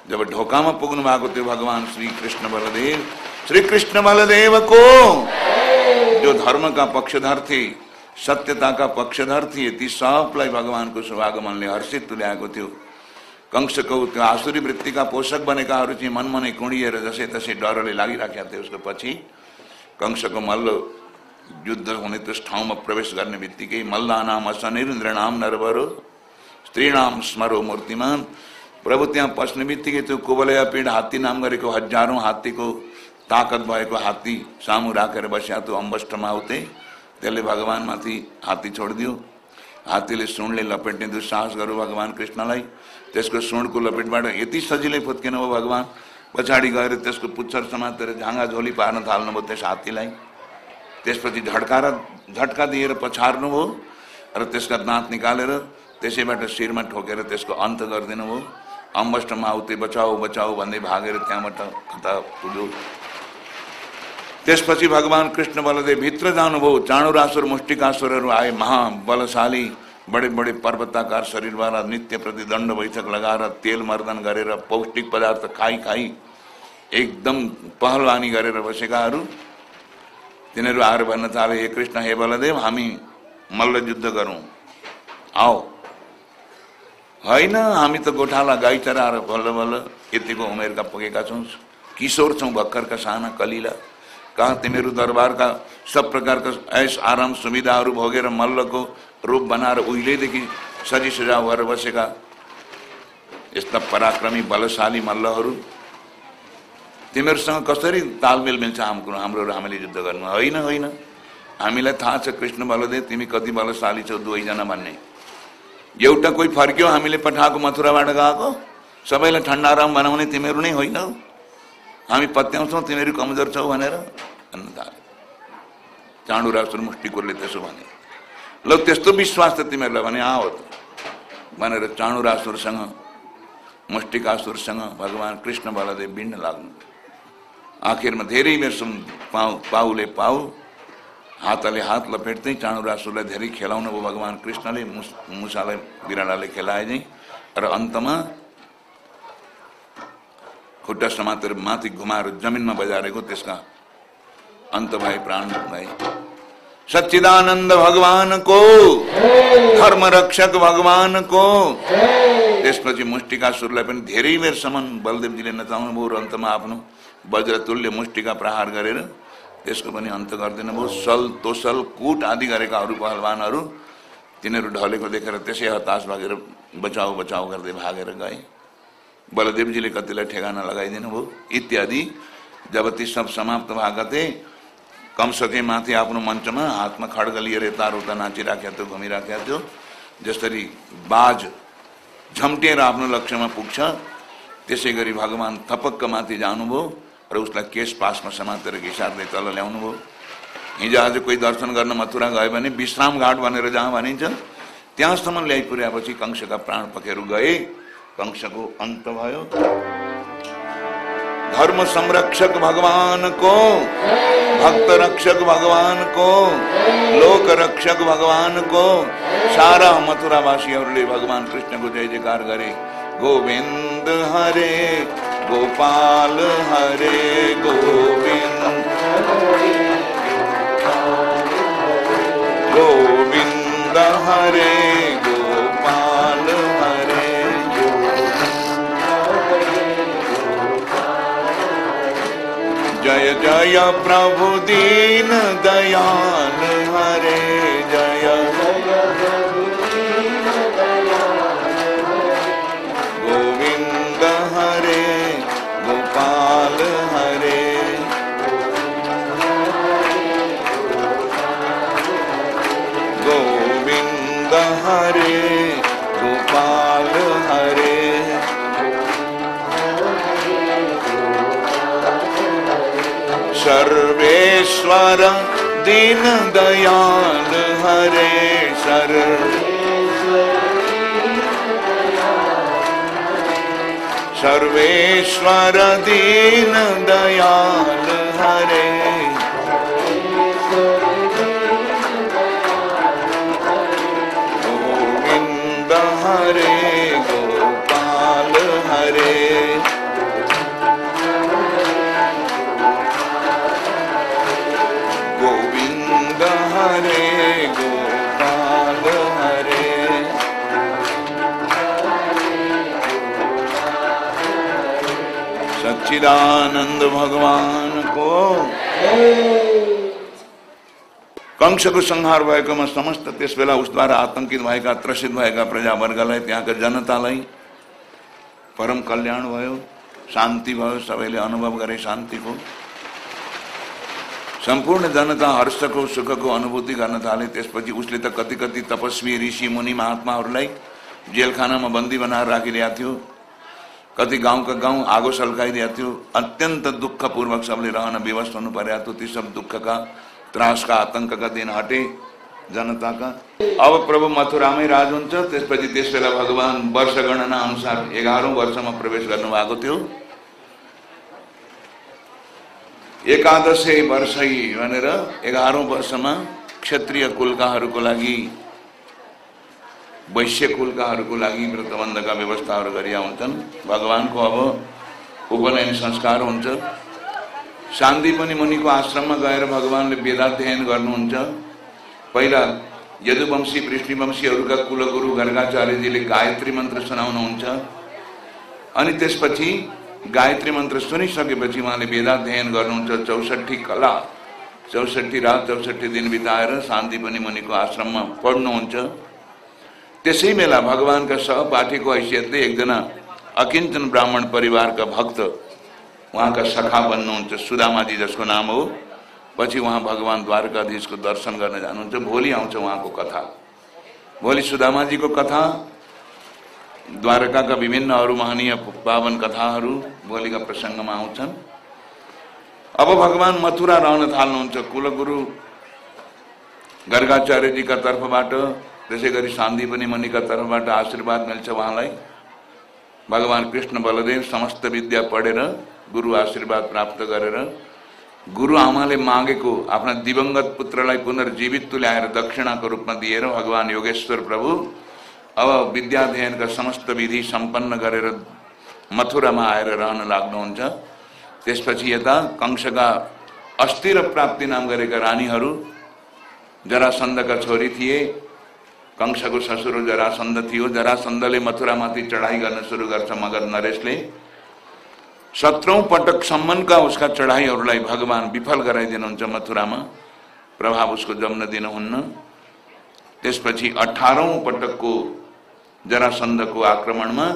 जब ढोकामा पुग्नु भएको थियो भगवान श्री कृष्ण बलदेव को जो धर्म का पक्षधर थे, सत्यता का पक्षधर थिए, ती सबलाई भगवानको शुभागमनले हर्षित तुल्याएको थियो। कंसको त्यो आसुरी वृत्तिका पोषक बनेकाहरू चाहिँ मनमनै कुँडिएर जसै तसै डरले लागिराखेका थिए। उसको पछि कंसको मल्ल युद्ध हुने त्यस ठाउँमा प्रवेश गर्ने बित्तिकै मल्लानाम असनिन्द्रनाम नरवरो स्त्रीनाम स्मरो मूर्तिमान, प्रभु त्यहाँ पस्ने बित्तिकै त्यो कुवलय पीड हात्ती नाम गरेको हजारौं हात्तीको ताकत भएको हात्ती सामु राखेर बस्या त्यो अम्बष्ट माउते, त्यसले भगवान माथि हात्ती छोडिदियो। हात्तीले सुँडले लपेट्ने दुस्साहस गर्यो भगवान कृष्णलाई। त्यसको सुँडको लपेटबाट यति सजिलै फुत्केन हो भगवान, पछाडि गएर त्यसको पुच्छर समातेर झाँगा झोली पार्न थाल्नुभयो त्यस हात्तीलाई। त्यसपछि झट्का दिएर पछार्नुभयो र त्यसका दाँत निकालेर त्यसैबाट शिरमा ठोकेर त्यसको अन्त गरिदिनु भयो। अम्बष्ट माउते बचाऊ बचाऊ भन्दै भागेर त्यहाँबाट कता पुग्यो। त्यसपछि भगवान कृष्ण बलदेव भित्र जानुभयो। चाणुरासुर मुष्टिकासुरहरू आए, महाबलशाली बड़े बड़े पर्वताकार शरीरवाला, नित्य प्रति दण्ड बैठक लगाएर तेल मर्दन गरेर पौष्टिक पदार्थ खाई खाई एकदम पहलवानी गरेर बसेकाहरू तिनीहरू आएर भन्न थाले, हे कृष्ण हे बलदेव हामी मल्ल युद्ध गरौं, आओ। होइन, हामी त गोठाला गाई चराएर बल्ल बल्ल यतिको उमेरका पुगेका छौं, किशोर छौं, भक्करका साना कलिला। कहाँ तिमीहरू दरबारका सब प्रकारका ऐश आराम सुविधाहरू भोगेर मल्लको रूप बनाएर उहिलेदेखि सजी सजाउ गरेर बसेका यस्ता पराक्रमी बलशाली मल्लहरू, तिमीहरूसँग कसरी तालमेल मिल्छ हाम्रो र हामीले युद्ध गर्नु? होइन होइन, हामीलाई थाहा छ कृष्ण बलदेव तिमी कति बलशाली छौ, दुवैजना भन्ने। एउटा कोही फर्क्यो हामीले पठाएको मथुराबाट गएको, सबैलाई ठण्डाराम बनाउने तिमीहरू नै होइनौ, हामी पत्याउँछौँ तिमीहरू कमजोर छौ भनेर भन्न थाले। चाणुरासुर मुष्टिकोरले त्यसो भने, ल त्यस्तो विश्वास त तिमीहरूलाई भने आओ त भनेर चाणुरासुरसँग मुष्टिकासुरसँग भगवान कृष्ण बलदेव भिड्न लाग्नु। आखिरमा धेरै बेरसम्म पाउले पाउ हातले हात लपेट्दै चाणुरासुरलाई धेरै खेलाउनु भयो भगवान कृष्णले, मुसालाई बिरालाले खेलाए नै, र अन्तमा खुट्टा समातेर माथि घुमाएर जमिनमा बजारेको त्यसका अन्त भए, प्राण भए। सच्चिदानंद भगवान को, धर्म रक्षक भगवान को। त्यसपछि मुष्टिकासुरलाई पनि धेरै बेरसम्म बलदेवजीले नचाउनु भयो र अन्तमा आफ्नो वज्रतुल्य मुष्टिका प्रहार गरेर त्यसको पनि अन्त गरिदिनु भयो। सल तोसल कूट आदि गरेका अरू पहलवानहरू तिनीहरू ढलेको देखेर त्यसै हताश भागेर बचाऊ बचाऊ गर्दै भागेर गए। बलदेवजीले कतिलाई ठेगाना लगाइदिनु भयो इत्यादि। जब ती सब समाप्त भएका थिए, कंसके माथि आफ्नो मञ्चमा हातमा खड्ग लिएर यताउता नाचिराखेको थियो, घुमिराखेको थियो। जसरी बाज झम्टिएर आफ्नो लक्ष्यमा पुग्छ त्यसै गरी भगवान थपक्क माथि जानुभयो र उसलाई केश पासमा समातेर घिसार्दै तल ल्याउनु भयो। हिजो आज कोही दर्शन गर्न मथुरा गयो भने विश्राम घाट भनेर जहाँ भनिन्छ त्यहाँसम्म ल्याइपुर्याएपछि कंसका प्राण पखेरु गए, कंसको अन्त भयो। धर्म संरक्षक भगवान को, भक्त रक्षक भगवान को, लोक रक्षक भगवान को सारा मथुरावासीहरूले भगवान कृष्णको जय जयकार गरे। गोविंद हरे गोपाल हरे गोविंद, गोविंद हरे गोपाल हरे, जय जय प्रभु दीन दयाल हरे, जय गोविंद हरे गोपाल हरे, गोविंद हरे गोपाल हरे। सर्वेश्वर दीन दयाल हरे, सर्वेश्वर दीन दयाल हरे, गोविंद हरे गोपाल हरे। सच्चिदानंद भगवान को। कंसको संहार भएकोमा समस्त त्यसबेला उसद्वारा आतंकित भएका त्रसित भएका प्रजावर्गलाई त्यहाँका जनतालाई परम कल्याण भयो, शान्ति भयो, सबैले अनुभव गरे शान्तिको। सम्पूर्ण जनता हर्षको सुखको अनुभूति गर्न थाले। त्यसपछि उसले त कति कति तपस्वी ऋषि मुनि महात्माहरूलाई जेलखानामा बन्दी बनाएर राखिदिएको थियो, कति गाउँका गाउँ आगो सल्काइदिएको थियो। अत्यन्त दुःखपूर्वक सबले रहन विवश हुनु परेको थियो। ती सब दुःखका त्रासका आतंकका दिन हटे जनताका। अब प्रभु मथुरामै राज हुन्छ। त्यसपछि त्यसबेला भगवान वर्ष गणना अनुसार 11औं वर्षमा प्रवेश गर्नुभएको थियो। एकादशे वर्षै भनेर 11औं वर्षमा क्षत्रिय कुलकाहरूको लागि, वैश्य कुलकाहरूको लागि व्रतबन्धका व्यवस्थाहरू गरिया हुन्छन्। भगवानको अब उपनयन संस्कार हुन्छ। सान्दीपनि मुनिको आश्रममा गएर भगवानले वेदाध्ययन गर्नुहुन्छ। पहिला यदुवंशी वृष्णिवंशीहरूका कुलगुरु गर्गाचार्यजीले गायत्री मन्त्र सुनाउनुहुन्छ अनि त्यसपछि गायत्री मन्त्र सुनिसकेपछि उहाँले वेदाध्ययन गर्नुहुन्छ। 64 कला 64 रात 64 दिन बिताएर सान्दीपनि मुनिको आश्रममा पढ्नुहुन्छ। त्यसै बेला भगवानका सहपाठीको हैसियतले एकजना अकिञ्चन ब्राह्मण परिवारका भक्त उहाँका सखा बन्नुहुन्छ, सुदामाजी जसको नाम हो। पछि उहाँ भगवान द्वारकाधीशको दर्शन गर्न जानुहुन्छ। भोलि आउँछ उहाँको कथा। भोलि सुदामाजीको कथा, द्वारकाका विभिन्न अरू महनीय पावन कथाहरू भोलिका प्रसङ्गमा आउँछन्। अब भगवान मथुरा रहन थाल्नुहुन्छ। कुलगुरु गर्गाचार्यजीका तर्फबाट, त्यसै गरी सान्दीपनि मुनिका तर्फबाट आशीर्वाद मिल्छ उहाँलाई। भगवान कृष्ण बलदेव समस्त विद्या पढेर गुरु आशीर्वाद प्राप्त गरेर गुरु आमाले मागेको आफ्ना दिवंगत पुत्रलाई पुनर्जीवित तुल्याएर दक्षिणाको रूपमा दिएर भगवान योगेश्वर प्रभु अब विद्याध्ययनका समस्त विधि सम्पन्न गरेर मथुरामा आएर रहन लाग्नुहुन्छ। त्यसपछि यता कंसका अस्थिर प्राप्ति नाम गरेका रानीहरू जरासन्धका छोरी थिए। कंसको ससुर जरासन्ध थियो। जरासन्धले मथुरामाथि चढाई गर्न सुरु गर्छ। मगध नरेशले 17औं पटक सम्मका उसका चढाईहरूलाई भगवान विफल गराइदिनुहुन्छ। मथुरामा प्रभाव उसको जम्न दिनुहुन्न। त्यसपछि 18औं पटकको जरासन्धको आक्रमणमा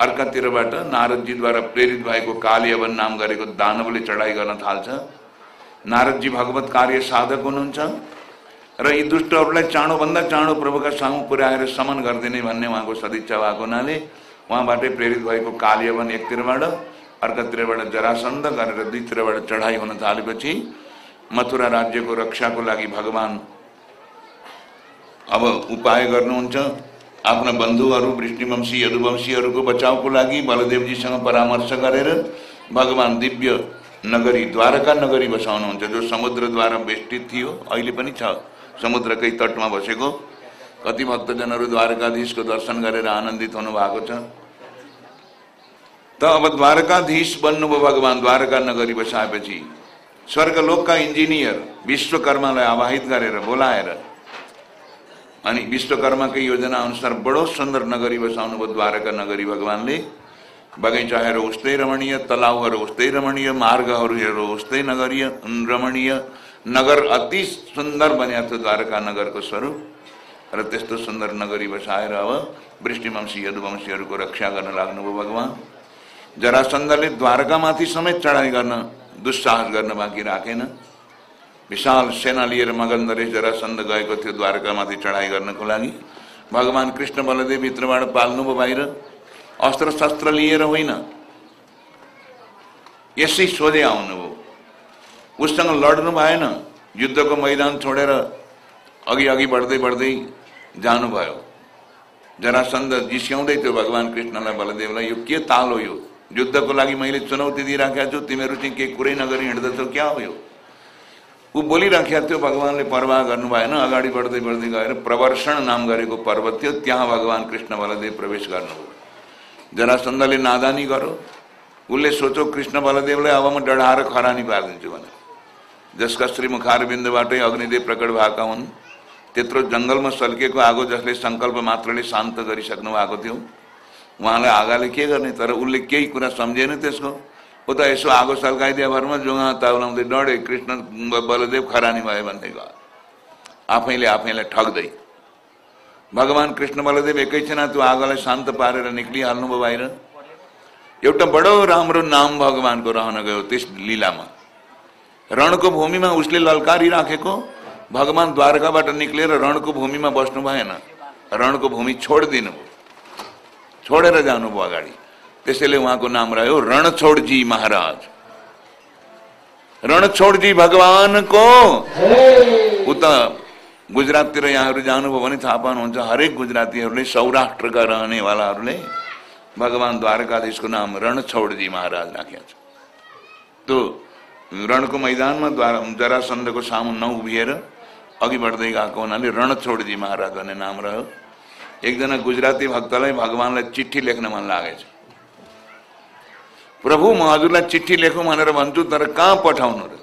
अर्कातिरबाट नारदजीद्वारा प्रेरित भएको कालियवन नाम गरेको दानवले चढाई गर्न थाल्छ। नारदजी भगवत कार्य साधक हुनुहुन्छ र यी दुष्टहरूलाई चाँडोभन्दा चाँडो प्रभुका सामु पुर्याएर समन गरिदिने भन्ने उहाँको सदिच्छा भएको हुनाले उहाँबाटै प्रेरित भएको कालियवन एकतिरबाट, अर्कातिरबाट जरासन्ध गरेर दुईतिरबाट चढाई हुन थालेपछि मथुरा राज्यको रक्षाको लागि भगवान अब उपाय गर्नुहुन्छ। आफ्ना बन्धुहरू वृष्णिवंशी यदुवंशीहरूको बचावको लागि बलदेवजीसँग परामर्श गरेर भगवान दिव्य नगरी द्वारका नगरी बसाउनुहुन्छ, जो समुद्रद्वारा बेष्टित थियो। अहिले पनि छ, समुद्रकै तटमा बसेको। कति भक्तजनहरू द्वारकाधीशको दर्शन गरेर आनन्दित हुनु भएको छ। त अब द्वारकाधीश बन्नुभयो भगवान। द्वारका नगरी बसाएपछि स्वर्गलोकका इन्जिनियर विश्वकर्मालाई आवाहित गरेर बोलाएर अनि विश्वकर्माकै योजना अनुसार बडो सुन्दर नगरी बसाउनु भयो द्वारका नगरी भगवानले। बगैँचाहरू उस्तै रमणीय, तलाउहरू उस्तै रमणीय, मार्गहरू उस्तै नगरीय रमणीय, नगर अति सुन्दर बनिएको थियो द्वारका नगरको स्वरूप। र त्यस्तो सुन्दर नगरी बसाएर अब वृष्णिवंशी यदुवंशीहरूको रक्षा गर्न लाग्नुभयो भगवान। जरासन्धले द्वारकामाथि समेत चढाई गर्न दुस्साहस गर्न बाँकी राखेन। विशाल सेना लिएर मगध नरेश जरासन्ध गएको थियो द्वारकामाथि चढाई गर्नको लागि। भगवान कृष्ण बलदेव भित्रबाट पाल्नुभयो बाहिर। अस्त्र शस्त्र लिएर होइन, यसै सोझै आउनुभयो। उससँग लड्नु भएन, युद्धको मैदान छोडेर अघि अघि बढ्दै बढ्दै जानुभयो। जरासन्ध जिस्याउँदै थियो भगवान कृष्णलाई बलदेवलाई, यो के ताल हो, यो युद्धको लागि मैले चुनौती दिइराखेको छु, तिमीहरू चाहिँ केही कुरै नगरी हिँड्दछौ, क्या हो यो? ऊ बोलिराखेको थियो। भगवानले परवाह गर्नु भएन। अगाडि बढ्दै बढ्दै गएर प्रवर्षण नाम गरेको पर्वत थियो, त्यहाँ भगवान कृष्ण बलदेव प्रवेश गर्नुभयो। जरासन्धले नादानी गर्यो। उसले सोचो कृष्ण बलदेवलाई अब म डढाएर खरानी पारिदिन्छु भने। जसका श्रीमुखारविन्दबाटै अग्निदेव प्रकट भएका हुन्। त्यत्रो जङ्गलमा सल्किएको आगो जसले सङ्कल्प मात्रले शान्त गरिसक्नु भएको थियो, उहाँलाई आगाले के गर्ने? तर उसले केही कुरा सम्झेन त्यसको। वो तो यसो आगो सल्काइदिया भरमा जुगा ताउलाउँदै डढे कृष्ण बलदेव खरानी भयो भन्दै गयो आफैले आफैलाई ठग्दै। भगवान कृष्ण बलदेव एकैछिन त्यो आगोलाई शान्त पारेर निक्लिहाल्नुभयो बाहिर। एउटा बडो राम्रो नाम भगवानको रहन गयो त्यस लीलामा। रणको भूमिमा उसले ललकारी राखेको भगवान द्वारकाबाट निक्लेर रणको भूमिमा बस्नु भएन, रणको भूमि छोडिदिनु, छोडेर जानुभयो अगाडि। त्यसैले उहाँको नाम रह्यो रणछोडजी महाराज। रणछोडजी भगवानको। उता गुजराततिर यहाँहरू जानुभयो भने थाहा पाउनुहुन्छ, हरेक गुजरातीहरूले सौराष्ट्रका रहनेवालाहरूले भगवान द्वारकाधीशको नाम रणछोडजी महाराज राखेको छ। त्यो रणको मैदानमा जरासन्धको सामुन्ने उभिएर अघि बढ्दै गएको हुनाले रणछोडजी महाराज भन्ने नाम रह्यो। एकजना गुजराती भक्तलाई भगवानलाई चिठी लेख्न मन लागेछ। प्रभु म हजुरलाई चिठी लेखौँ भनेर भन्छु, तर कहाँ पठाउनु र?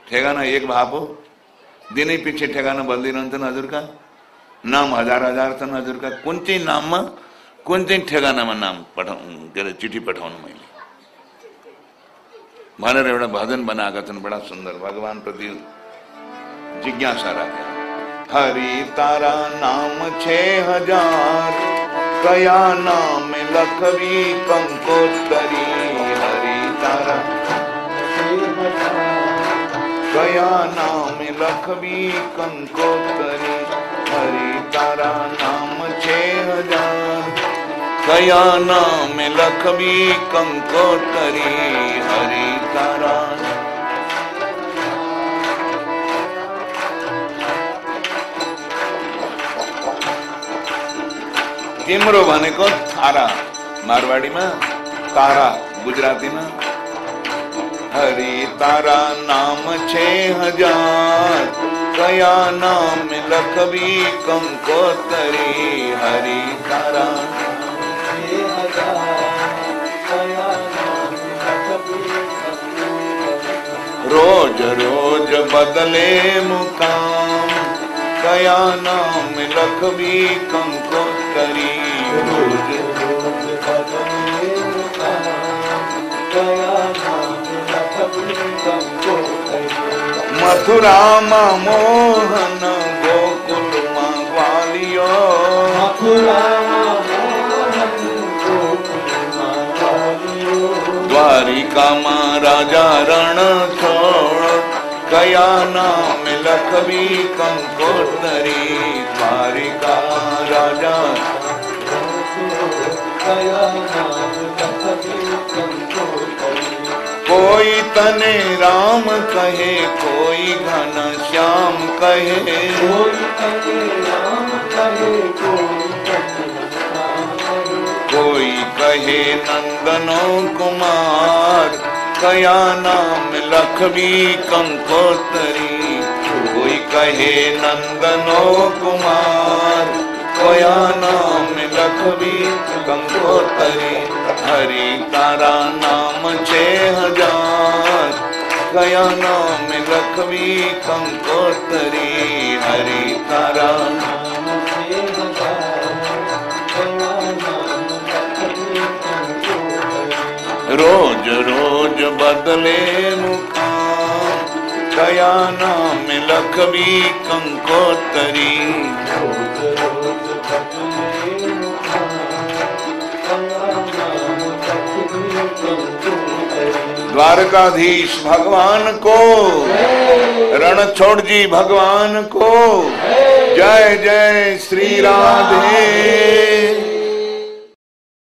ठेगाना एक भापो दिनै पछि ठेगाना बदलिरहन्छन् हजुरका, नाम हजार हजार छन् हजुरका, कुन चाहिँ नाममा कुन चाहिँ ठेगानामा नाम के अरे चिठी पठाउनु मैले भनेर एउटा भजन बनाएका छन्, बडा सुन्दर। भगवान प्रति जिज्ञासा राखे। हरि तारा नाम 6000 कया नाम लखवी कंकोत्तरी। हरि तारा कया नाम लखवी कंकोत्तरी। हरि तारा नाम 6000 कया नाम लखवी कंकोत्तरी। हरि तारा तिम्रो भनेको तारा मारवाडीमा, तारा गुजरातीमा। हरि तारा नाम 6000 कया नाम लखवी कंकोत्तरी। हरि तारा रोज रोज बदले मुकाम कया नाम लखवी कंकोत्तरी। रोज रोज बदले मुकाम कया नाम लखवी कंकोत्तरी। मथुरा मा मोहन गोकुल मा ग्वालियो। मथुरा द्वारिका मां राजा रण छोड़ कया नाम लखवी कंकोत्तरी। द्वारिका मां राजा कया नाम लखवी कंकोत्तरी। कोई तने राम कहे, कोई घन श्याम कहे। कोई तने राम कहे, कोई कहे नंदनो कुमार कया नाम लखवी कंकोत्तरी। कोई कहे नंदनो कुमार कया नाम लखवी कंकोत्तरी। हरि तारा नाम 6000 कया नाम लखवी कंकोत्तरी। हरि तारा नाम 6000 रोज रोज बदले मुकाम कया नाम लखवी कंकोत्तरी। द्वारकाधीश भगवान को, रणछोडजी भगवान को जय जय श्री राधे।